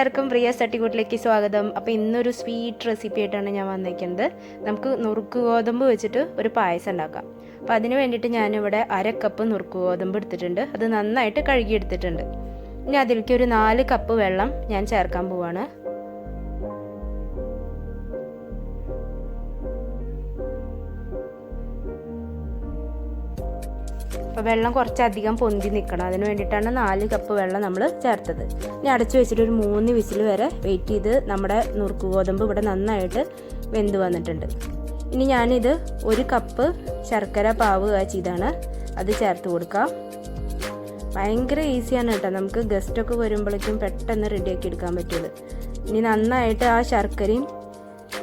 എല്ലാവർക്കും പ്രിയ തട്ടിക്കൂട്ടിലേക്ക് സ്വാഗതം. അപ്പോൾ ഇന്നൊരു സ്വീറ്റ് റെസിപ്പി ആയിട്ടാണ് ഞാൻ വന്നിരിക്കുന്നത്. നമുക്ക് നുറുക്ക് ഗോതമ്പ് വെച്ചിട്ട് ഒരു പായസം ഉണ്ടാക്കാം. അപ്പോൾ അതിന് വേണ്ടിയിട്ട് ഞാനിവിടെ 1/2 കപ്പ് നുറുക്ക് ഗോതമ്പ് എടുത്തിട്ടുണ്ട്. അത് നന്നായിട്ട് കഴുകിയെടുത്തിട്ടുണ്ട്. ഇനി അതിലേക്ക് ഒരു 4 കപ്പ് വെള്ളം ഞാൻ ചേർക്കാൻ പോവാണ്. അപ്പോൾ വെള്ളം കുറച്ചധികം പൊന്തി നിൽക്കണം. അതിന് വേണ്ടിയിട്ടാണ് 4 കപ്പ് വെള്ളം നമ്മൾ ചേർത്തത്. ഇനി അടച്ചു വെച്ചിട്ട് ഒരു 3 വിസിൽ വരെ വെയിറ്റ് ചെയ്ത് നമ്മുടെ നുറുക്ക് ഗോതമ്പ് ഇവിടെ നന്നായിട്ട് വെന്ത് വന്നിട്ടുണ്ട്. ഇനി ഞാനിത് 1 കപ്പ് ശർക്കര പാവ് കാച്ചിയതാണ്, അത് ചേർത്ത് കൊടുക്കാം. ഭയങ്കര ഈസിയാണ് കേട്ടോ, നമുക്ക് ഗസ്റ്റൊക്കെ വരുമ്പോഴേക്കും പെട്ടെന്ന് റെഡിയാക്കി എടുക്കാൻ പറ്റുന്നത്. ഇനി നന്നായിട്ട് ആ ശർക്കരയും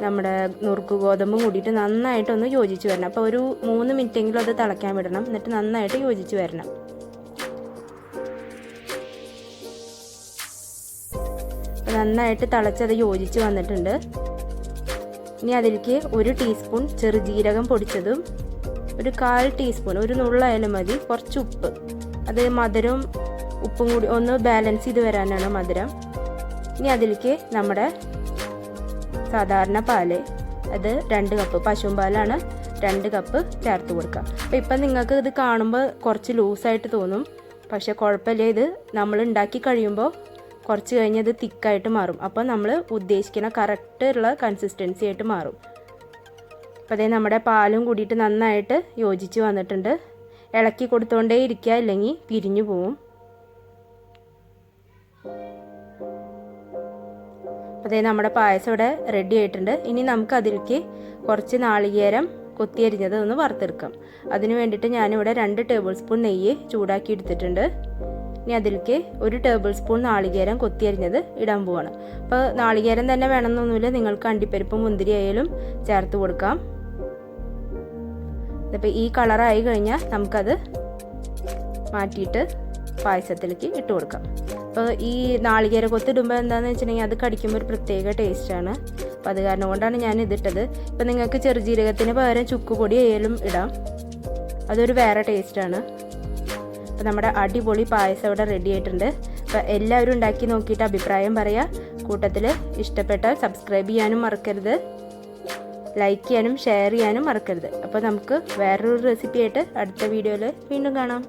നമ്മുടെ നുറുക്ക് ഗോതമ്പും കൂടിയിട്ട് നന്നായിട്ടൊന്ന് യോജിച്ച് വരണം. അപ്പോൾ ഒരു 3 മിനിറ്റെങ്കിലും അത് തിളയ്ക്കാൻ വിടണം. എന്നിട്ട് നന്നായിട്ട് യോജിച്ച് വരണം. അപ്പോൾ നന്നായിട്ട് തിളച്ചത് യോജിച്ച് വന്നിട്ടുണ്ട്. ഇനി അതിലേക്ക് 1 ടീസ്പൂൺ ചെറുജീരകം പൊടിച്ചതും, ഒരു 1/4 ടീസ്പൂൺ, ഒരു നുള്ളായാലും മതി, കുറച്ച് ഉപ്പ്. അത് മധുരവും ഉപ്പും കൂടി ഒന്ന് ബാലൻസ് ചെയ്ത് വരാനാണ് മധുരം. ഇനി അതിലേക്ക് നമ്മുടെ സാധാരണ പാല്, അത് 2 കപ്പ്, പശുവും പാലാണ്, 2 കപ്പ് ചേർത്ത് കൊടുക്കുക. അപ്പോൾ ഇപ്പം നിങ്ങൾക്ക് ഇത് കാണുമ്പോൾ കുറച്ച് ലൂസായിട്ട് തോന്നും, പക്ഷേ കുഴപ്പമില്ല. ഇത് നമ്മൾ ഉണ്ടാക്കി കഴിയുമ്പോൾ കുറച്ച് കഴിഞ്ഞ് ഇത് തിക്കായിട്ട് മാറും. അപ്പോൾ നമ്മൾ ഉദ്ദേശിക്കുന്ന കറക്റ്റുള്ള കൺസിസ്റ്റൻസി ആയിട്ട് മാറും. അപ്പോൾ അതേ നമ്മുടെ പാലും കൂടിയിട്ട് നന്നായിട്ട് യോജിച്ച് വന്നിട്ടുണ്ട്. ഇളക്കി കൊടുത്തുകൊണ്ടേ ഇരിക്കുക, ഇല്ലെങ്കിൽ പിരിഞ്ഞു പോവും. അതേ നമ്മുടെ പായസം ഇവിടെ റെഡി ആയിട്ടുണ്ട്. ഇനി നമുക്ക് അതിലേക്ക് കുറച്ച് നാളികേരം കൊത്തിയരിഞ്ഞത് ഒന്ന് വറുത്തെടുക്കാം. അതിന് വേണ്ടിയിട്ട് ഞാനിവിടെ 2 ടേബിൾ സ്പൂൺ നെയ്യ് ചൂടാക്കി എടുത്തിട്ടുണ്ട്. ഇനി അതിലേക്ക് 1 ടേബിൾ സ്പൂൺ നാളികേരം കൊത്തിയരിഞ്ഞത് ഇടാൻ പോവാണ്. അപ്പോൾ നാളികേരം തന്നെ വേണമെന്നൊന്നുമില്ല, നിങ്ങൾക്ക് അണ്ടിപ്പരിപ്പും മുന്തിരി ആയാലും ചേർത്ത് കൊടുക്കാം. അപ്പോൾ ഈ കളറായി കഴിഞ്ഞാൽ നമുക്കത് മാറ്റിയിട്ട് പായസത്തിലേക്ക് ഇട്ട് കൊടുക്കാം. അപ്പോൾ ഈ നാളികേര കൊത്തിടുമ്പോൾ എന്താണെന്ന് വെച്ചിട്ടുണ്ടെങ്കിൽ അത് കടിക്കുമ്പോൾ ഒരു പ്രത്യേക ടേസ്റ്റാണ്. അപ്പോൾ അത് കാരണം കൊണ്ടാണ് ഞാൻ ഇതിട്ടത്. ഇപ്പോൾ നിങ്ങൾക്ക് ചെറുജീരകത്തിന് പകരം ചുക്കുപൊടി ആയാലും ഇടാം, അതൊരു വേറെ ടേസ്റ്റാണ്. അപ്പോൾ നമ്മുടെ അടിപൊളി പായസം ഇവിടെ റെഡി ആയിട്ടുണ്ട്. അപ്പോൾ എല്ലാവരും ഉണ്ടാക്കി നോക്കിയിട്ട് അഭിപ്രായം പറയുക. കൂട്ടത്തിൽ ഇഷ്ടപ്പെട്ടാൽ സബ്സ്ക്രൈബ് ചെയ്യാനും മറക്കരുത്, ലൈക്ക് ചെയ്യാനും ഷെയർ ചെയ്യാനും മറക്കരുത്. അപ്പോൾ നമുക്ക് വേറൊരു റെസിപ്പി ആയിട്ട് അടുത്ത വീഡിയോയിൽ വീണ്ടും കാണാം.